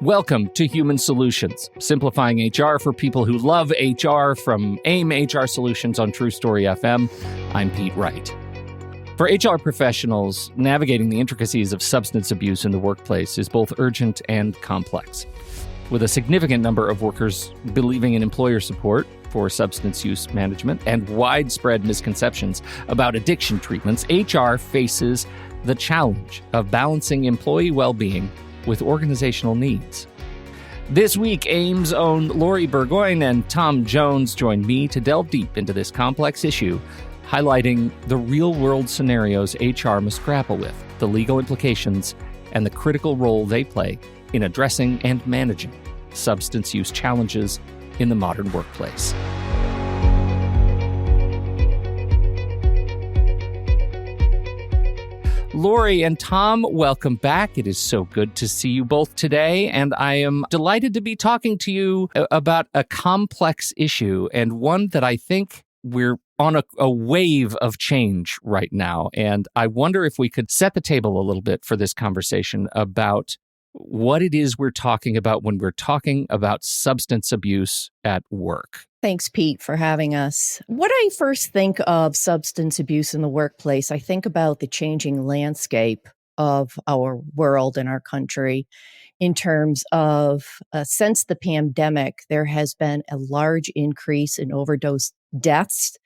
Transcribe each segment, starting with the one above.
Welcome to Human Solutions, simplifying HR for people who love HR from AIM HR Solutions on True Story FM. I'm Pete Wright. For HR professionals, navigating the intricacies of substance abuse in the workplace is both urgent and complex. With a significant number of workers believing in employer support for substance use management and widespread misconceptions about addiction treatments, HR faces the challenge of balancing employee well-being with organizational needs. This week, AIM's own Lori Bourgoin and Tom Jones join me to delve deep into this complex issue, highlighting the real-world scenarios HR must grapple with, the legal implications, and the critical role they play in addressing and managing substance use challenges in the modern workplace. Lori and Tom, welcome back. It is so good to see you both today, and I am delighted to be talking to you about a complex issue and one that I think we're on a wave of change right now. And I wonder if we could set the table a little bit for this conversation about what it is we're talking about when we're talking about substance abuse at work. Thanks, Pete, for having us. When I first think of substance abuse in the workplace, I think about the changing landscape of our world and our country in terms of, since the pandemic, there has been a large increase in overdose deaths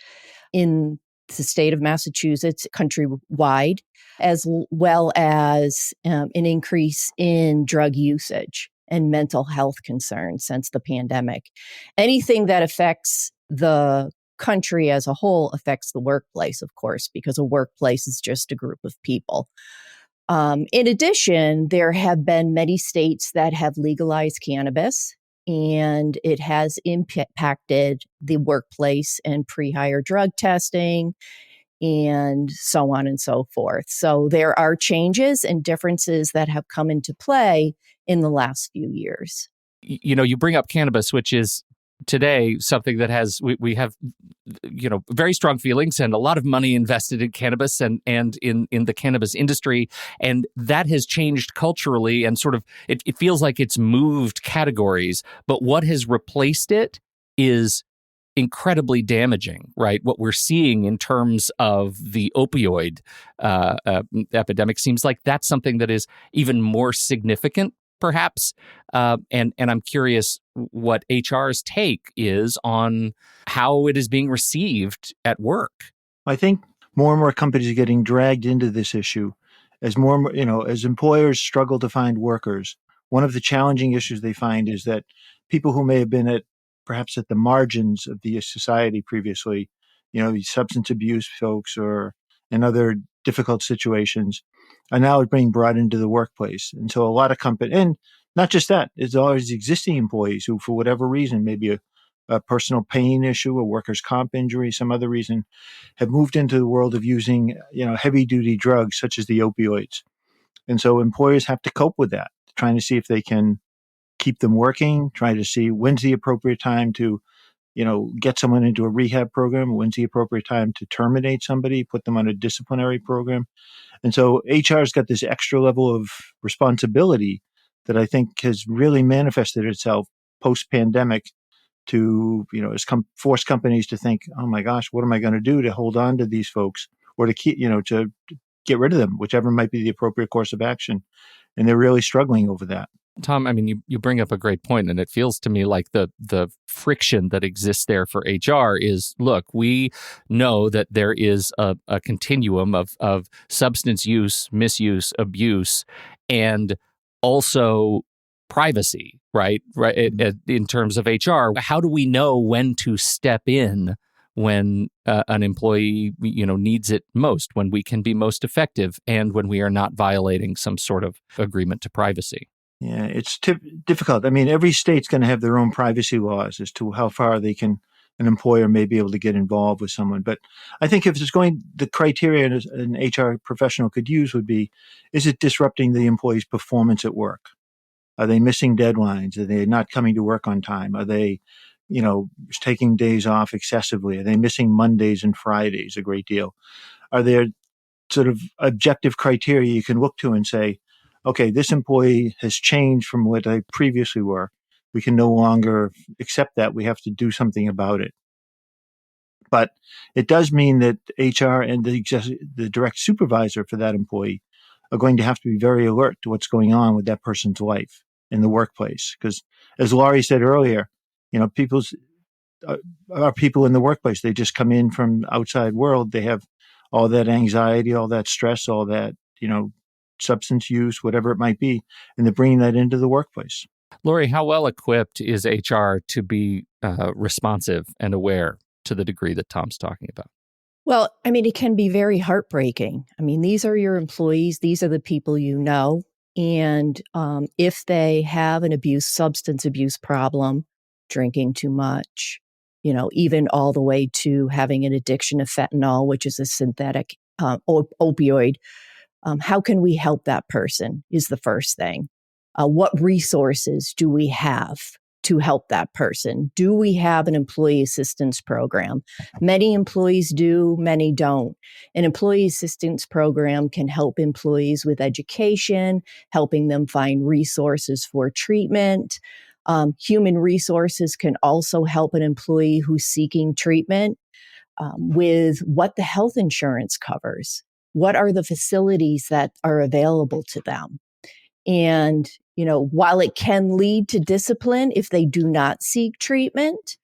in the state of Massachusetts, countrywide, as well as an increase in drug usage and mental health concerns since the pandemic. Anything that affects the country as a whole affects the workplace, of course, because a workplace is just a group of people. In addition, there have been many states that have legalized cannabis, and it has impacted the workplace and pre-hire drug testing and so on and so forth. So there are changes and differences that have come into play in the last few years. You know, you bring up cannabis, which is today something that has, we have, very strong feelings and a lot of money invested in cannabis and in the cannabis industry. And that has changed culturally and sort of, it feels like it's moved categories. But what has replaced it is incredibly damaging, right? What we're seeing in terms of the opioid epidemic seems like that's something that is even more significant, perhaps. And I'm curious what HR's take is on how it is being received at work. I think more and more companies are getting dragged into this issue as more and more, as employers struggle to find workers. One of the challenging issues they find is that people who may have been perhaps at the margins of the society previously, these substance abuse folks or in other difficult situations, are now being brought into the workplace. And so a lot of companies, and not just that, there's always existing employees who, for whatever reason, maybe a personal pain issue, a workers' comp injury, some other reason, have moved into the world of using, heavy-duty drugs such as the opioids. And so employers have to cope with that, trying to see if they can keep them working, trying to see when's the appropriate time to, get someone into a rehab program, when's the appropriate time to terminate somebody, put them on a disciplinary program. And so HR's got this extra level of responsibility that I think has really manifested itself post-pandemic to, force companies to think, oh my gosh, what am I going to do to hold on to these folks or to keep, to get rid of them, whichever might be the appropriate course of action. And they're really struggling over that. Tom, I mean, you bring up a great point, and it feels to me like the friction that exists there for HR is, look, we know that there is a continuum of substance use, misuse, abuse, and also privacy, right? In terms of HR, how do we know when to step in when an employee, needs it most, when we can be most effective, and when we are not violating some sort of agreement to privacy? Yeah, it's difficult. I mean, every state's going to have their own privacy laws as to how far an employer may be able to get involved with someone. But I think if it's the criteria an HR professional could use would be, is it disrupting the employee's performance at work? Are they missing deadlines? Are they not coming to work on time? Are they, taking days off excessively? Are they missing Mondays and Fridays a great deal? Are there sort of objective criteria you can look to and say, okay, this employee has changed from what they previously were. We can no longer accept that. We have to do something about it. But it does mean that HR and the direct supervisor for that employee are going to have to be very alert to what's going on with that person's life in the workplace. Because as Laurie said earlier, people's are people in the workplace. They just come in from outside world. They have all that anxiety, all that stress, all that, substance use, whatever it might be, and they're bringing that into the workplace. Lori, how well equipped is HR to be responsive and aware to the degree that Tom's talking about? Well, I mean, it can be very heartbreaking. I mean, these are your employees. These are the people you know. And if they have an substance abuse problem, drinking too much, even all the way to having an addiction of fentanyl, which is a synthetic opioid, how can we help that person is the first thing. What resources do we have to help that person? Do we have an employee assistance program? Many employees do, many don't. An employee assistance program can help employees with education, helping them find resources for treatment. Human resources can also help an employee who's seeking treatment with what the health insurance covers. What are the facilities that are available to them? And, while it can lead to discipline if they do not seek treatment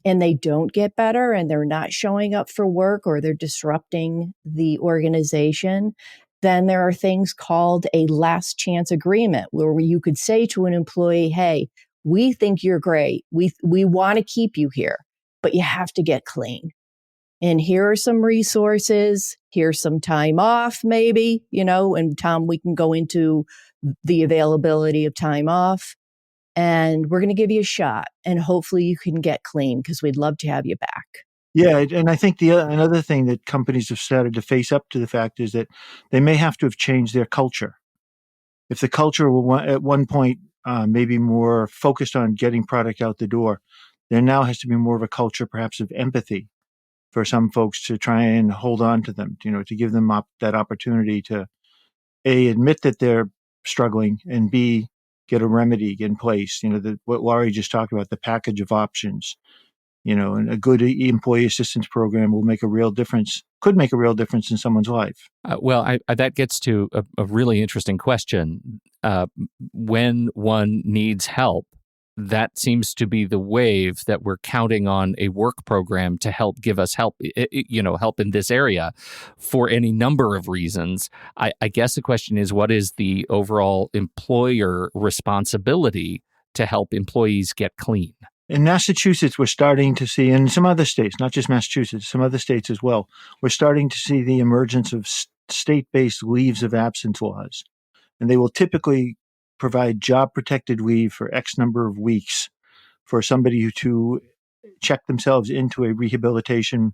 and they don't get better and they're not showing up for work or they're disrupting the organization, then there are things called a last chance agreement where you could say to an employee, hey, we think you're great. We want to keep you here, but you have to get clean. And here are some resources. Here's some time off, maybe, and Tom, we can go into the availability of time off. And we're going to give you a shot. And hopefully you can get clean because we'd love to have you back. Yeah. And I think another thing that companies have started to face up to the fact is that they may have to have changed their culture. If the culture were at one point maybe more focused on getting product out the door, there now has to be more of a culture perhaps of empathy for some folks to try and hold on to them, to give them that opportunity to A, admit that they're struggling, and B, get a remedy in place. What Laurie just talked about, the package of options, and a good employee assistance program will make a real difference, could make a real difference in someone's life. That gets to a really interesting question. When one needs help, that seems to be the wave that we're counting on a work program to help give us help, help in this area for any number of reasons. I guess the question is, what is the overall employer responsibility to help employees get clean? In Massachusetts, we're starting to see, and some other states, not just Massachusetts, some other states as well, we're starting to see the emergence of state-based leaves of absence laws. And they will typically provide job-protected leave for X number of weeks for somebody to check themselves into a rehabilitation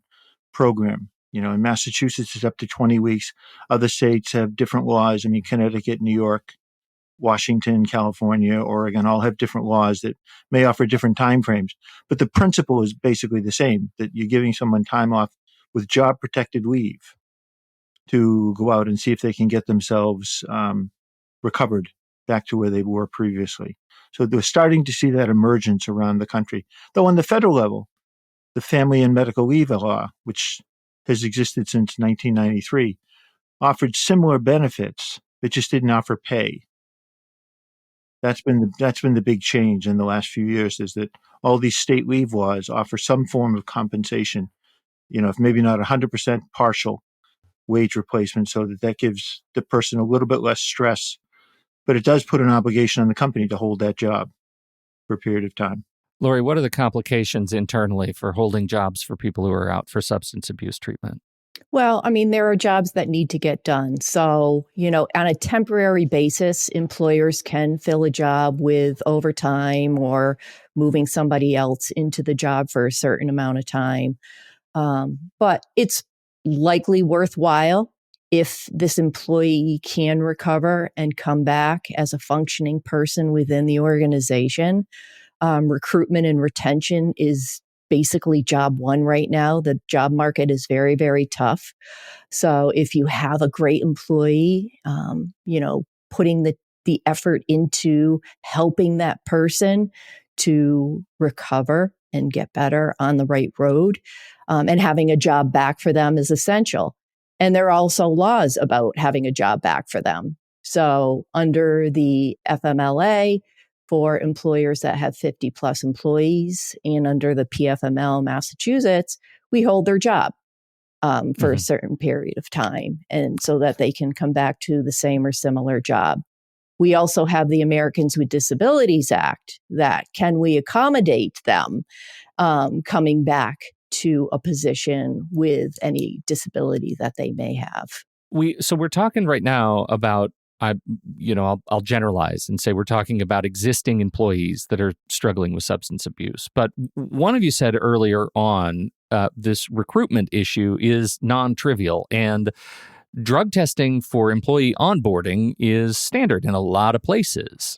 program. In Massachusetts, it's up to 20 weeks. Other states have different laws. I mean, Connecticut, New York, Washington, California, Oregon all have different laws that may offer different timeframes. But the principle is basically the same, that you're giving someone time off with job-protected leave to go out and see if they can get themselves recovered back to where they were previously. So they're starting to see that emergence around the country. Though on the federal level, the Family and Medical Leave Law, which has existed since 1993, offered similar benefits. It just didn't offer pay. That's been the big change in the last few years, is that all these state leave laws offer some form of compensation, if maybe not 100% partial wage replacement, so that gives the person a little bit less stress. But it does put an obligation on the company to hold that job for a period of time. Lori, what are the complications internally for holding jobs for people who are out for substance abuse treatment? Well, I mean, there are jobs that need to get done. So, on a temporary basis, employers can fill a job with overtime or moving somebody else into the job for a certain amount of time. But it's likely worthwhile if this employee can recover and come back as a functioning person within the organization. Recruitment and retention is basically job one right now. The job market is very, very tough. So if you have a great employee, putting the the effort into helping that person to recover and get better on the right road. And having a job back for them is essential. And there are also laws about having a job back for them. So under the FMLA, for employers that have 50 plus employees, and under the PFML Massachusetts, we hold their job for a certain period of time, and so that they can come back to the same or similar job. We also have the Americans with Disabilities Act that can we accommodate them coming back to a position with any disability that they may have. So we're talking right now about, I'll generalize and say we're talking about existing employees that are struggling with substance abuse. But one of you said earlier on, this recruitment issue is non-trivial, and drug testing for employee onboarding is standard in a lot of places.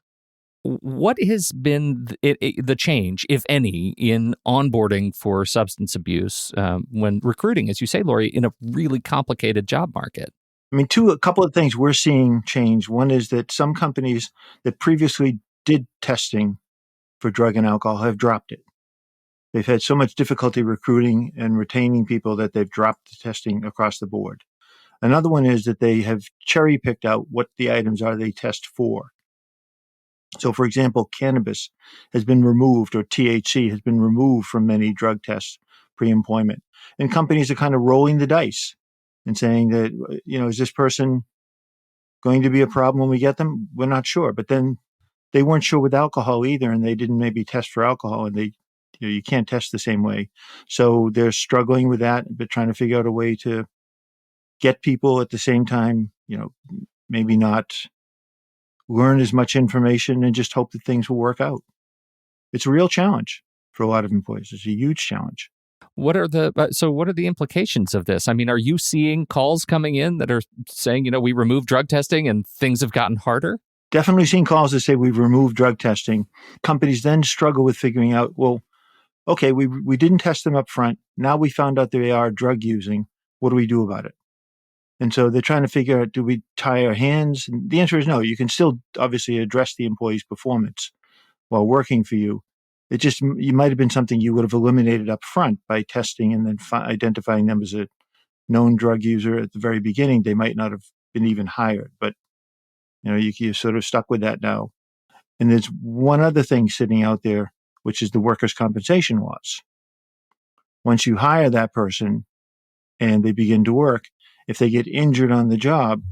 What has been the change, if any, in onboarding for substance abuse when recruiting, as you say, Lori, in a really complicated job market? I mean, a couple of things we're seeing change. One is that some companies that previously did testing for drug and alcohol have dropped it. They've had so much difficulty recruiting and retaining people that they've dropped the testing across the board. Another one is that they have cherry picked out what the items are they test for. So, for example, cannabis has been removed, or THC has been removed from many drug tests pre-employment. And companies are kind of rolling the dice and saying that, is this person going to be a problem when we get them? We're not sure. But then they weren't sure with alcohol either, and they didn't maybe test for alcohol, and you can't test the same way. So they're struggling with that, but trying to figure out a way to get people at the same time, maybe not learn as much information and just hope that things will work out. It's a real challenge for a lot of employees. It's a huge challenge. What are the implications of this? I mean, are you seeing calls coming in that are saying, we removed drug testing and things have gotten harder? Definitely seen calls that say we've removed drug testing. Companies then struggle with figuring out, well, okay, we didn't test them up front. Now we found out they are drug using. What do we do about it? And so they're trying to figure out, do we tie our hands? And the answer is no. You can still obviously address the employee's performance while working for you. It just, you might have been something you would have eliminated up front by testing and then identifying them as a known drug user at the very beginning. They might not have been even hired, but you're sort of stuck with that now. And there's one other thing sitting out there, which is the workers' compensation laws. Once you hire that person and they begin to work, if they get injured on the job,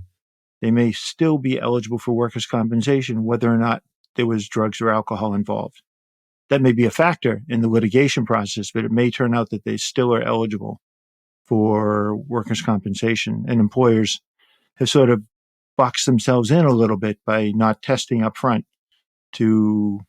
they may still be eligible for workers' compensation, whether or not there was drugs or alcohol involved. That may be a factor in the litigation process, but it may turn out that they still are eligible for workers' compensation. And employers have sort of boxed themselves in a little bit by not testing up front to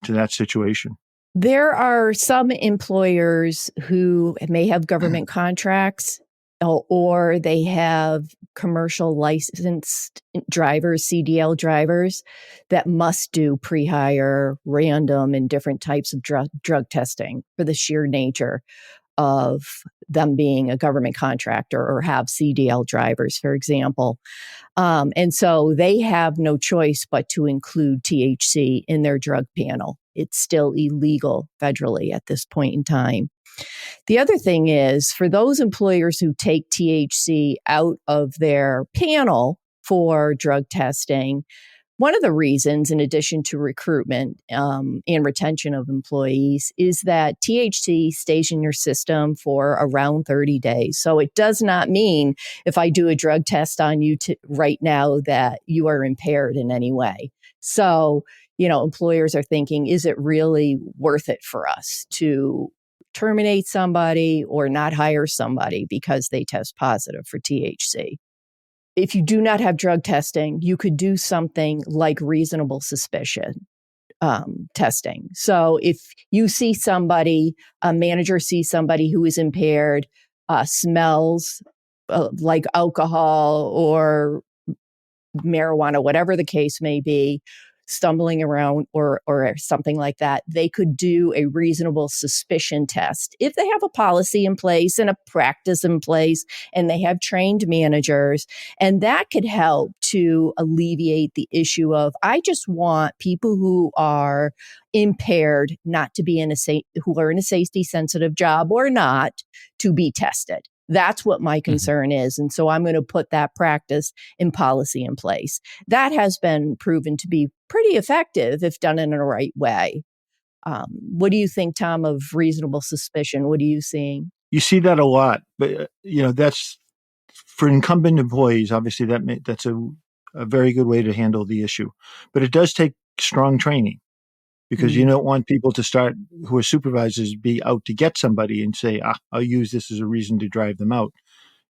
that situation. There are some employers who may have government contracts, or they have commercial licensed drivers, CDL drivers, that must do pre-hire, random, and different types of drug testing for the sheer nature of them being a government contractor or have CDL drivers, for example. And so they have no choice but to include THC in their drug panel. It's still illegal federally at this point in time. The other thing is, for those employers who take THC out of their panel for drug testing, one of the reasons, in addition to recruitment and retention of employees, is that THC stays in your system for around 30 days. So it does not mean if I do a drug test on you right now that you are impaired in any way. So, employers are thinking, is it really worth it for us to terminate somebody or not hire somebody because they test positive for THC? If you do not have drug testing, you could do something like reasonable suspicion testing. So if you see somebody, a manager sees somebody who is impaired, smells like alcohol or marijuana, whatever the case may be, stumbling around or something like that, they could do a reasonable suspicion test. If they have a policy in place and a practice in place and they have trained managers, and that could help to alleviate the issue of, I just want people who are impaired not to be who are in a safety sensitive job or not to be tested. That's what my concern is. And so I'm going to put that practice and policy in place. That has been proven to be pretty effective if done in a right way. What do you think, Tom, of reasonable suspicion? What are you seeing? You see that a lot, but that's for incumbent employees. Obviously, that's a very good way to handle the issue. But it does take strong training, because you don't want people to start, who are supervisors, be out to get somebody and say, I'll use this as a reason to drive them out.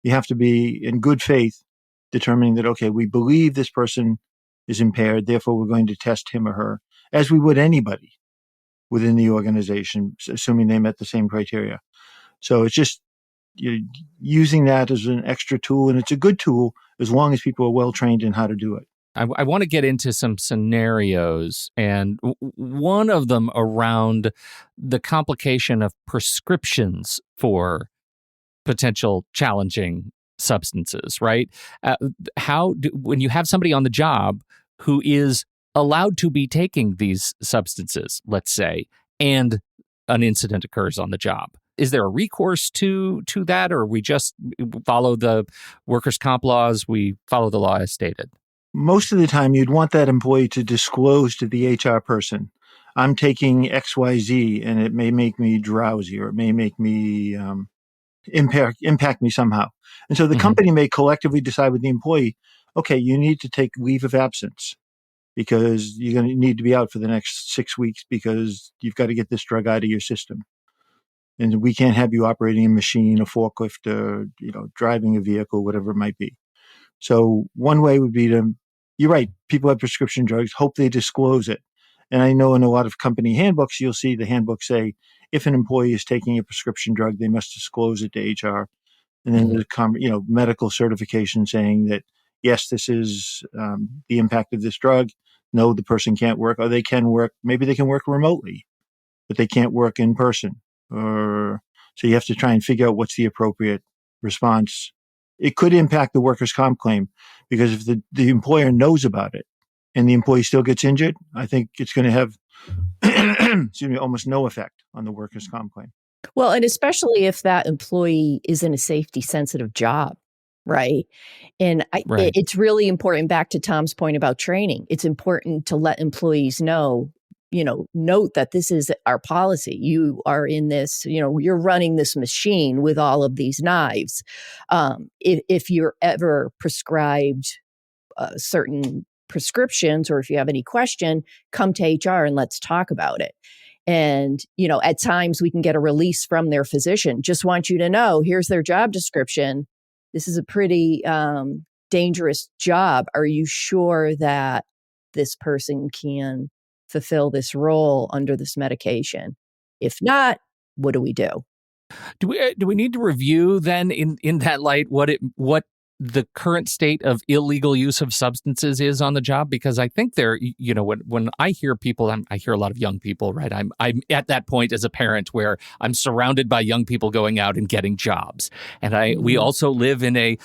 You have to be in good faith, determining that, okay, we believe this person is impaired, therefore we're going to test him or her, as we would anybody within the organization, assuming they met the same criteria. So it's just using that as an extra tool, and it's a good tool as long as people are well trained in how to do it. I want to get into some scenarios, and one of them around the complication of prescriptions for potential challenging substances, right? When you have somebody on the job who is allowed to be taking these substances, let's say, and an incident occurs on the job, is there a recourse to that, or we just follow the workers' comp laws, we follow the law as stated? Most of the time, you'd want that employee to disclose to the HR person, I'm taking XYZ and it may make me drowsy, or it may make me impact me somehow. And so the company may collectively decide with the employee, okay, you need to take leave of absence because you're going to need to be out for the next 6 weeks because you've got to get this drug out of your system. And we can't have you operating a machine, a forklift, driving a vehicle, whatever it might be. So one way would be you're right, people have prescription drugs, hope they disclose it. And I know in a lot of company handbooks, you'll see the handbook say, if an employee is taking a prescription drug, they must disclose it to HR. And then there's medical certification saying that, yes, this is the impact of this drug. No, the person can't work, or they can work. Maybe they can work remotely, but they can't work in person. So you have to try and figure out what's the appropriate response. It could impact the workers' comp claim, because if the employer knows about it and the employee still gets injured, I think it's going to have almost no effect on the workers' comp claim. Well, and especially if that employee is in a safety sensitive job, right? And it's really important, back to Tom's point about training. It's important to let employees know, note that this is our policy. You are in this, you're running this machine with all of these knives. If you're ever prescribed certain prescriptions, or if you have any question, come to HR and let's talk about it. And, at times we can get a release from their physician. Just want you to know, here's their job description. This is a pretty dangerous job. Are you sure that this person can fulfill this role under this medication? If not, what do we do? Do we need to review then in that light what the current state of illegal use of substances is on the job? Because I think when I hear people, I hear a lot of young people, right? I'm at that point as a parent where I'm surrounded by young people going out and getting jobs, and we also live in a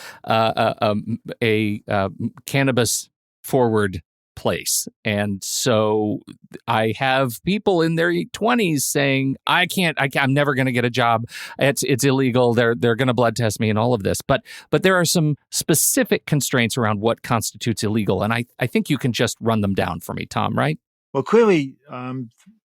cannabis forward place. And so I have people in their 20s saying, I'm never going to get a job. It's illegal. They're going to blood test me and all of this. But there are some specific constraints around what constitutes illegal. And I think you can just run them down for me, Tom, right? Well, clearly,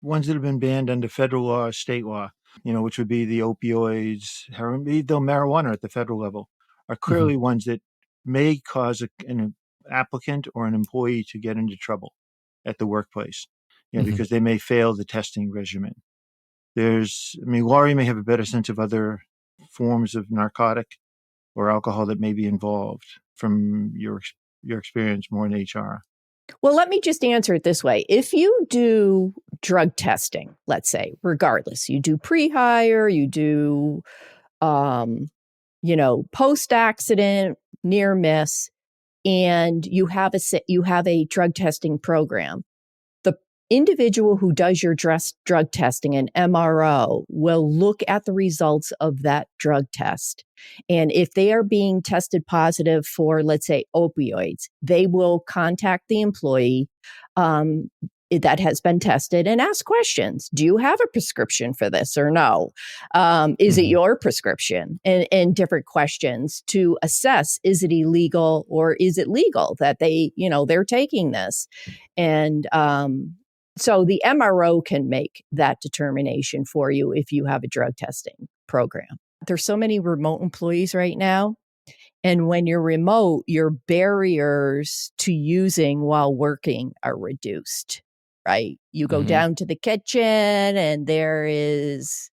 ones that have been banned under federal law or state law, which would be the opioids, heroin, though marijuana at the federal level, are clearly ones that may cause an applicant or an employee to get into trouble at the workplace, because they may fail the testing regimen. Laurie may have a better sense of other forms of narcotic or alcohol that may be involved from your experience more in HR. Well, let me just answer it this way. If you do drug testing, let's say, regardless, you do pre-hire, you do, post-accident, near miss, and you have a drug testing program, individual who does your drug testing, an MRO, will look at the results of that drug test. And if they are being tested positive for, let's say, opioids, they will contact the employee that has been tested and ask questions. Do you have a prescription for this or no? Is it your prescription? And different questions to assess, is it illegal or is it legal that they're taking this? And so the MRO can make that determination for you if you have a drug testing program. There's so many remote employees right now. And when you're remote, your barriers to using while working are reduced, right? You go down to the kitchen and there is...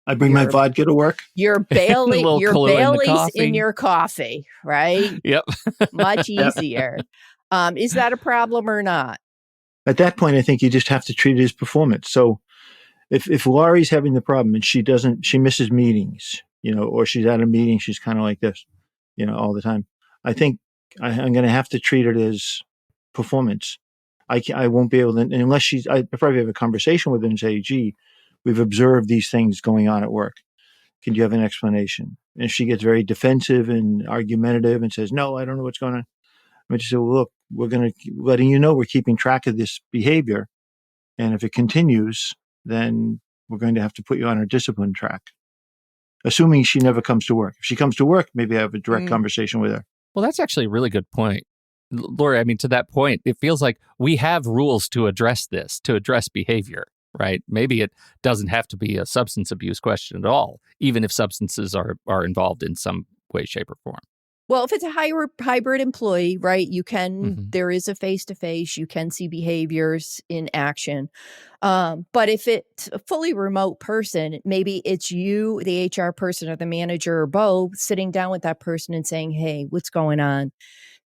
I bring my vodka to work. You're Bailey's in your coffee, right? Yep. Much easier. Is that a problem or not? At that point, I think you just have to treat it as performance. So if Laurie's having the problem and she misses meetings, or she's at a meeting, she's kind of like this, all the time. I think I'm going to have to treat it as performance. I won't be able to, unless I probably have a conversation with her and say, gee, we've observed these things going on at work. Can you have an explanation? And if she gets very defensive and argumentative and says, no, I don't know what's going on. I just say, well, look, we're letting you know we're keeping track of this behavior. And if it continues, then we're going to have to put you on our discipline track. Assuming she never comes to work. If she comes to work, maybe I have a direct conversation with her. Well, that's actually a really good point. Lori, I mean, to that point, it feels like we have rules to address this, to address behavior, right? Maybe it doesn't have to be a substance abuse question at all, even if substances are involved in some way, shape, or form. Well, if it's a hybrid employee, right, there is a face-to-face, you can see behaviors in action. But if it's a fully remote person, maybe it's you, the HR person or the manager or both, sitting down with that person and saying, hey, what's going on?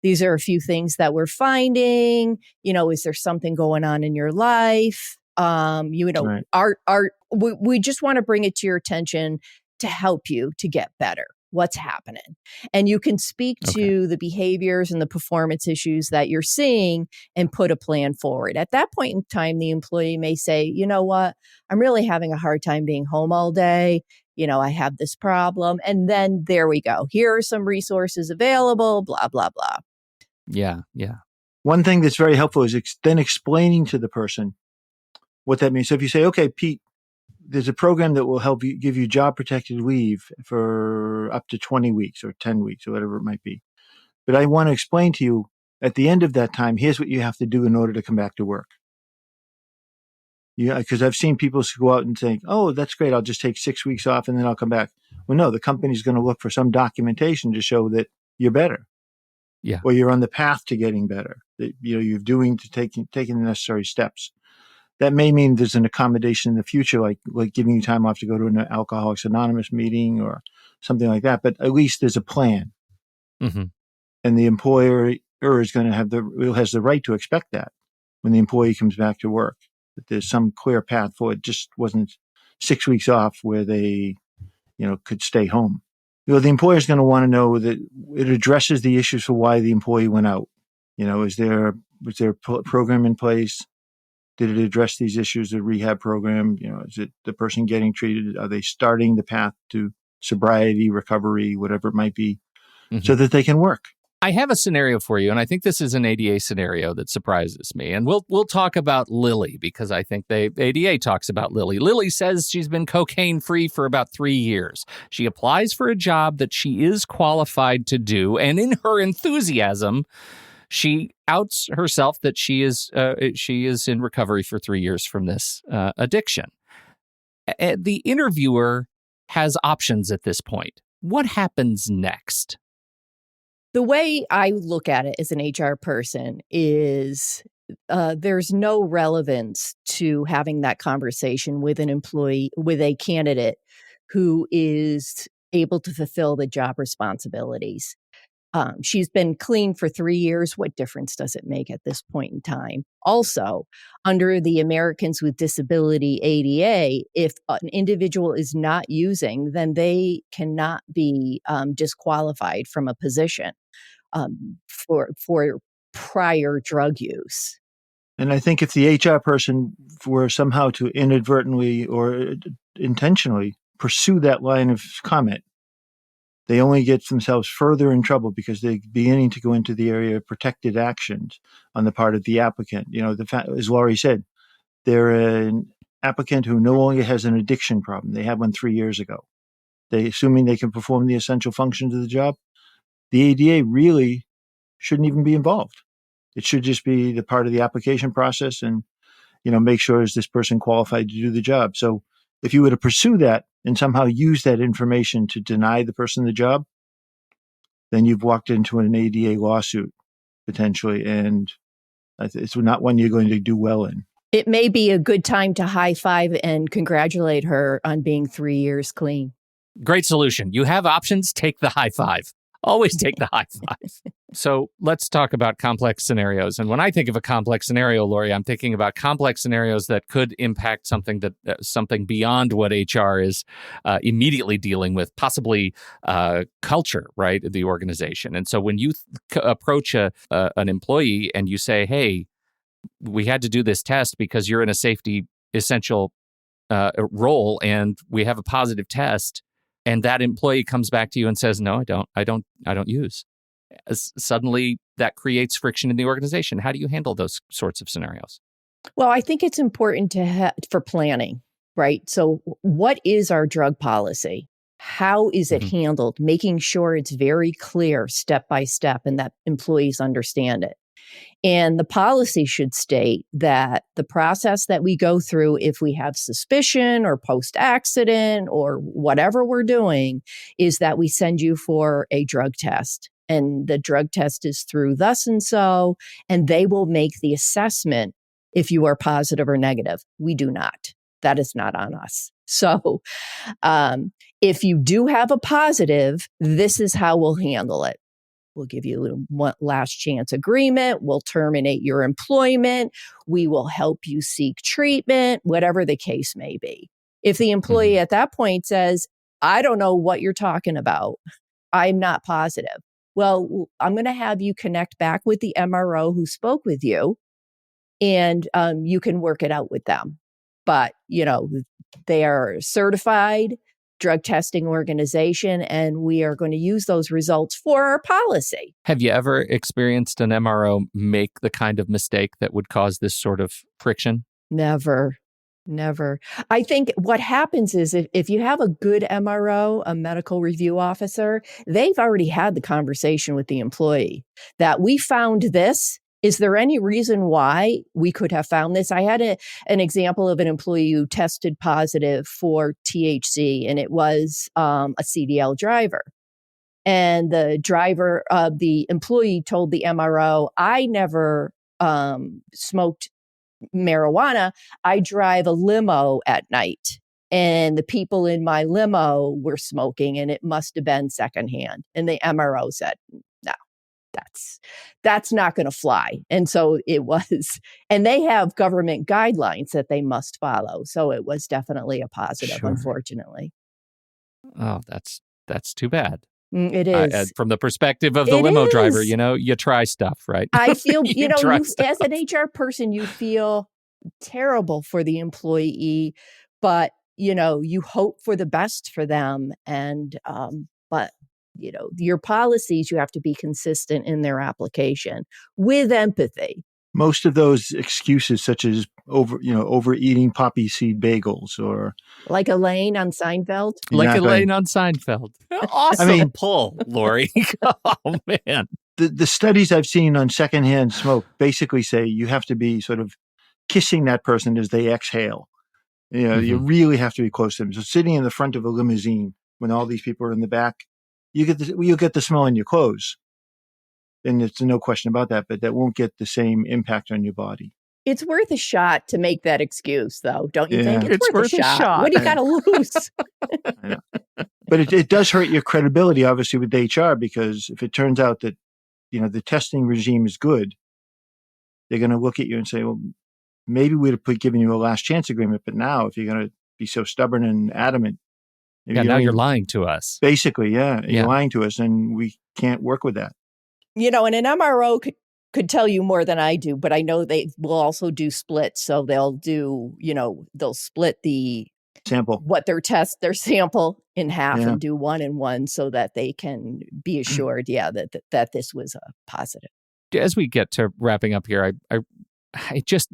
These are a few things that we're finding. Is there something going on in your life? Right. We just want to bring it to your attention to help you to get better. What's happening? And you can speak to the behaviors and the performance issues that you're seeing and put a plan forward. At that point in time, the employee may say, you know what, I'm really having a hard time being home all day. I have this problem. And then there we go. Here are some resources available, blah, blah, blah. Yeah. One thing that's very helpful is then explaining to the person what that means. So if you say, okay, Pete, there's a program that will help you give you job protected leave for up to 20 weeks or 10 weeks or whatever it might be. But I want to explain to you at the end of that time, here's what you have to do in order to come back to work. Yeah, because I've seen people go out and think, oh, that's great. I'll just take 6 weeks off and then I'll come back. Well, no, the company's going to look for some documentation to show that you're better. Yeah. Or you're on the path to getting better. That you're taking the necessary steps. That may mean there's an accommodation in the future, like giving you time off to go to an Alcoholics Anonymous meeting or something like that. But at least there's a plan. Mm-hmm. And the employer is going to has the right to expect that when the employee comes back to work, that there's some clear path for it. Just wasn't 6 weeks off where they, could stay home. The employer is going to want to know that it addresses the issues for why the employee went out. Was there a program in place? Did it address these issues, the rehab program? Is it the person getting treated? Are they starting the path to sobriety, recovery, whatever it might be, so that they can work? I have a scenario for you, and I think this is an ADA scenario that surprises me. And we'll talk about Lily, because I think the ADA talks about Lily. Lily says she's been cocaine-free for about 3 years. She applies for a job that she is qualified to do, and in her enthusiasm, she outs herself that she is in recovery for 3 years from this addiction. The interviewer has options at this point. What happens next? The way I look at it as an HR person is there's no relevance to having that conversation with an employee, with a candidate who is able to fulfill the job responsibilities. She's been clean for 3 years. What difference does it make at this point in time? Also, under the Americans with Disability ADA, if an individual is not using, then they cannot be disqualified from a position for prior drug use. And I think if the HR person were somehow to inadvertently or intentionally pursue that line of comment, they only get themselves further in trouble because they're beginning to go into the area of protected actions on the part of the applicant. As Laurie said, they're an applicant who no longer has an addiction problem. They had one 3 years ago. Assuming they can perform the essential functions of the job, the ADA really shouldn't even be involved. It should just be the part of the application process and, make sure is this person qualified to do the job. So if you were to pursue that and somehow use that information to deny the person the job, then you've walked into an ADA lawsuit potentially, and it's not one you're going to do well in. It may be a good time to high five and congratulate her on being 3 years clean. Great solution. You have options, take the high five. Always take the high five. So let's talk about complex scenarios. And when I think of a complex scenario, Laurie, I'm thinking about complex scenarios that could impact something beyond what HR is immediately dealing with, possibly culture, right, of the organization. And so when you approach an employee and you say, hey, we had to do this test because you're in a safety essential role and we have a positive test, and that employee comes back to you and says, no, I don't use. Suddenly that creates friction in the organization. How do you handle those sorts of scenarios? Well, I think it's important for planning, right? So what is our drug policy? How is it handled? Making sure it's very clear step by step and that employees understand it. And the policy should state that the process that we go through, if we have suspicion or post-accident or whatever we're doing, is that we send you for a drug test. And the drug test is through thus and so, and they will make the assessment if you are positive or negative. We do not. That is not on us. So if you do have a positive, this is how we'll handle it. We'll give you a last chance agreement. We'll terminate your employment. We will help you seek treatment, whatever the case may be. If the employee at that point says, I don't know what you're talking about, I'm not positive. Well, I'm going to have you connect back with the MRO who spoke with you, and you can work it out with them. But, they are certified drug testing organization, and we are going to use those results for our policy. Have you ever experienced an MRO make the kind of mistake that would cause this sort of friction? Never. I think what happens is if you have a good MRO, a medical review officer, they've already had the conversation with the employee that we found this. Is there any reason why we could have found this? I had an example of an employee who tested positive for THC, and it was a CDL driver. And the employee told the MRO, I never smoked marijuana. I drive a limo at night, and the people in my limo were smoking, and it must have been secondhand. And the MRO said, no. That's not going to fly. And so it was, and they have government guidelines that they must follow. So it was definitely a positive, unfortunately. Oh, that's too bad. It is. From the perspective of the limo driver, you try stuff, right? I feel, as an HR person, you feel terrible for the employee, but, you hope for the best for them. And, but your policies, you have to be consistent in their application with empathy. Most of those excuses, such as overeating poppy seed bagels, or like Elaine on Seinfeld. Elaine on Seinfeld. Awesome pull, Laurie. Oh man. The studies I've seen on secondhand smoke basically say you have to be sort of kissing that person as they exhale. You really have to be close to them. So sitting in the front of a limousine when all these people are in the back, you'll get the smell in your clothes. And it's no question about that, but that won't get the same impact on your body. It's worth a shot to make that excuse, though, don't you think? It's worth a shot. What do you got to lose? I know. But it does hurt your credibility, obviously, with HR, because if it turns out that, the testing regime is good, they're going to look at you and say, well, maybe we'd have given you a last chance agreement, but now if you're going to be so stubborn and adamant, now you're lying to us. Basically, you're lying to us, and we can't work with that. And an MRO could tell you more than I do, but I know they will also do splits. So they'll do, they'll split Sample. their sample in half Yeah. and do 1 and 1 so that they can be assured, that this was a positive. As we get to wrapping up here, I just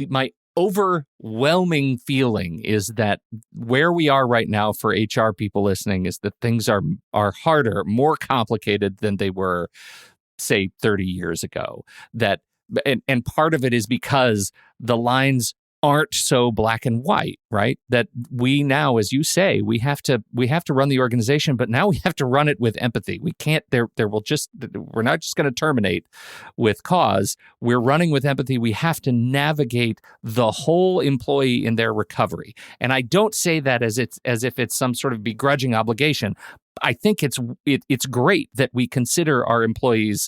my overwhelming feeling is that where we are right now for HR people listening is that things are harder, more complicated than they were, say, 30 years ago. And part of it is because the lines aren't so black and white, right? That we now, as you say, we have to run the organization, but now we have to run it with empathy. We can't, we're not just going to terminate with cause. We're running with empathy. We have to navigate the whole employee in their recovery. And I don't say that as if it's some sort of begrudging obligation. I think it's great that we consider our employees'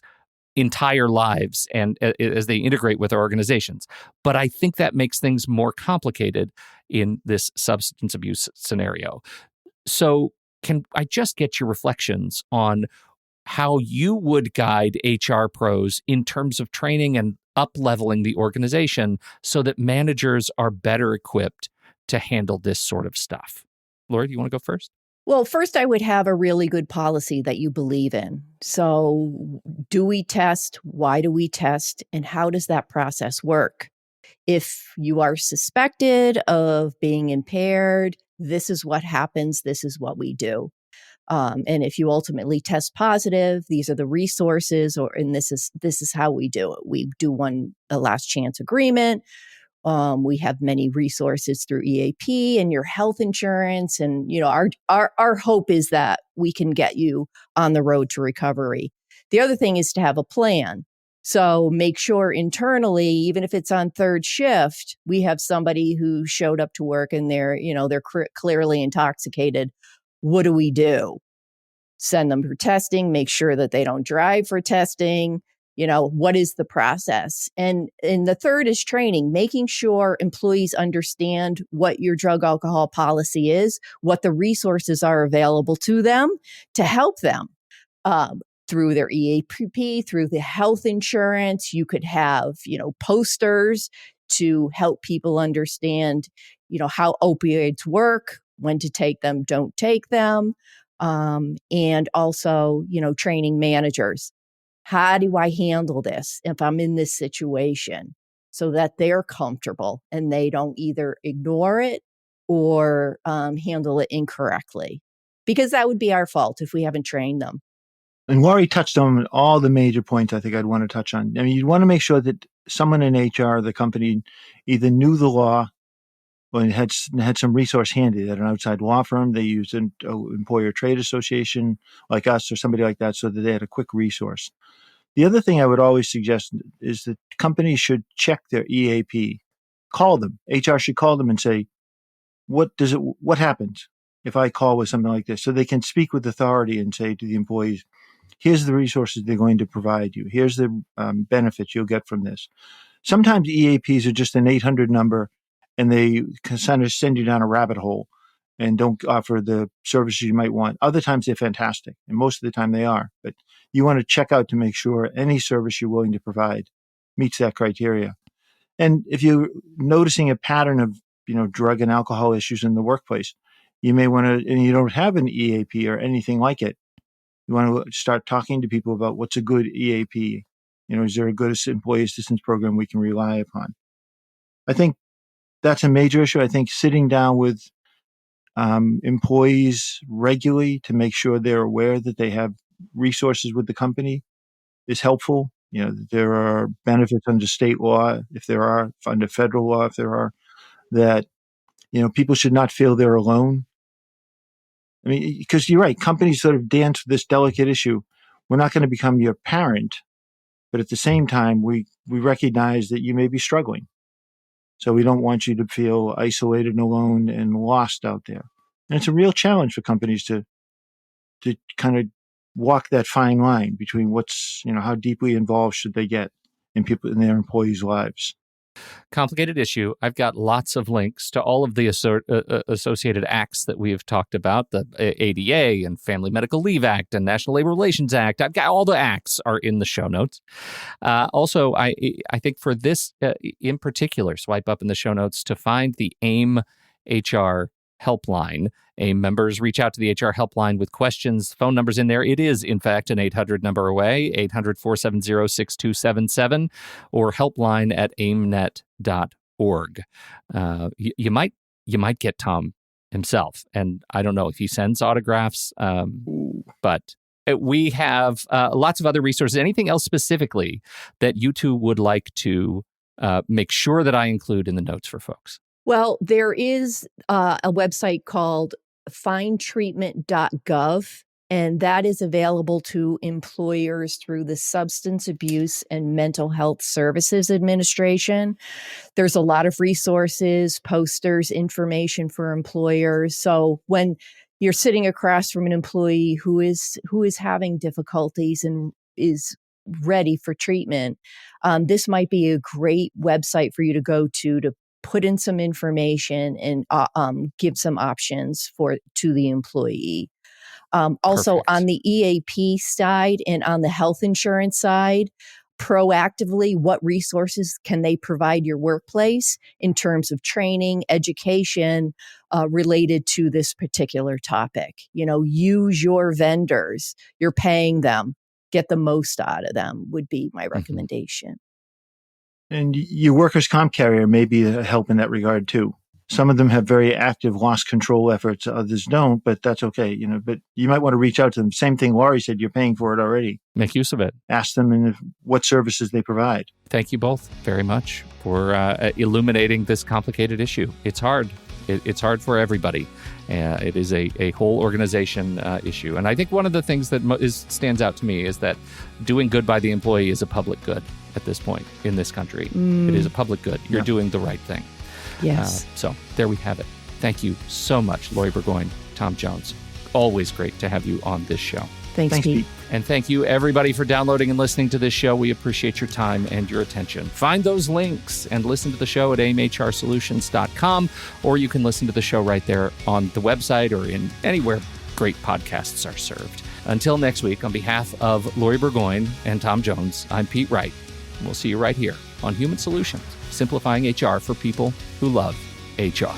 entire lives and as they integrate with our organizations. But I think that makes things more complicated in this substance abuse scenario. So can I just get your reflections on how you would guide HR pros in terms of training and up-leveling the organization so that managers are better equipped to handle this sort of stuff? Lori, do you want to go first? Well, first, I would have a really good policy that you believe in. So, do we test? Why do we test? And how does that process work? If you are suspected of being impaired, this is what happens. This is what we do. And if you ultimately test positive, these are the resources, and this is how we do it. We do a last chance agreement. We have many resources through EAP and your health insurance. And, our hope is that we can get you on the road to recovery. The other thing is to have a plan. So make sure internally, even if it's on third shift, we have somebody who showed up to work and they're clearly intoxicated. What do we do? Send them for testing, make sure that they don't drive for testing. What is the process? And the third is training, making sure employees understand what your drug alcohol policy is, what the resources are available to them to help them through their EAP, through the health insurance. You could have, posters to help people understand, how opioids work, when to take them, don't take them. And also, training managers. How do I handle this if I'm in this situation so that they're comfortable and they don't either ignore it or handle it incorrectly? Because that would be our fault if we haven't trained them. And Laurie touched on all the major points I think I'd want to touch on. I mean, you'd want to make sure that someone in HR, the company, either knew the law or had some resource handy. That an outside law firm, they used an employer trade association like us or somebody like that, so that they had a quick resource. The other thing I would always suggest is that companies should check their EAP. Call them. HR should call them and say, what happens if I call with something like this? So they can speak with authority and say to the employees, here's the resources they're going to provide you. Here's the benefits you'll get from this. Sometimes EAPs are just an 800 number and they kind of send you down a rabbit hole and don't offer the services you might want. Other times they're fantastic, and most of the time they are. But you want to check out to make sure any service you're willing to provide meets that criteria. And if you're noticing a pattern of, drug and alcohol issues in the workplace, you may want to, and you don't have an EAP or anything like it, you want to start talking to people about what's a good EAP. Is there a good employee assistance program we can rely upon? I think that's a major issue. I think sitting down with employees regularly to make sure they're aware that they have resources with the company is helpful. There are benefits under state law, if there are, under federal law, if there are, that, people should not feel they're alone. I mean, because you're right, companies sort of dance with this delicate issue. We're not going to become your parent, but at the same time, we recognize that you may be struggling. So we don't want you to feel isolated and alone and lost out there. And it's a real challenge for companies to kind of walk that fine line between how deeply involved should they get in their employees' lives. Complicated issue. I've got lots of links to all of the associated acts that we have talked about, the ADA and Family Medical Leave Act and National Labor Relations Act. I've got all the acts are in the show notes. Also, I think for this in particular, swipe up in the show notes to find the AIM HR helpline. AIM members reach out to the HR helpline with questions. Phone number's in there. It is, in fact, an 800 number away, 800-470-6277, or helpline at aimnet.org. You might get Tom himself, and I don't know if he sends autographs, but we have lots of other resources. Anything else specifically that you two would like to make sure that I include in the notes for folks? Well, there is a website called findtreatment.gov, and that is available to employers through the Substance Abuse and Mental Health Services Administration. There's a lot of resources, posters, information for employers. So when you're sitting across from an employee who is having difficulties and is ready for treatment, this might be a great website for you to go to put in some information and give some options to the employee. Also, Perfect. on the EAP side and on the health insurance side, proactively, what resources can they provide your workplace in terms of training, education related to this particular topic? Use your vendors. You're paying them. Get the most out of them would be my recommendation. And your workers' comp carrier may be a help in that regard too. Some of them have very active loss control efforts. Others don't, but that's okay. But you might want to reach out to them. Same thing Laurie said, you're paying for it already. Make use of it. Ask them what services they provide. Thank you both very much for illuminating this complicated issue. It's hard. It's hard for everybody. It is a whole organization issue. And I think one of the things that stands out to me is that doing good by the employee is a public good at this point in this country. It is a public good. You're doing the right thing. Yes. So there we have it. Thank you so much, Laurie Bourgoin, Tom Jones. Always great to have you on this show. Thanks, Pete. And thank you, everybody, for downloading and listening to this show. We appreciate your time and your attention. Find those links and listen to the show at aimhrsolutions.com, or you can listen to the show right there on the website or in anywhere great podcasts are served. Until next week, on behalf of Laurie Bourgoin and Tom Jones, I'm Pete Wright. We'll see you right here on Human Solutions, simplifying HR for people who love HR.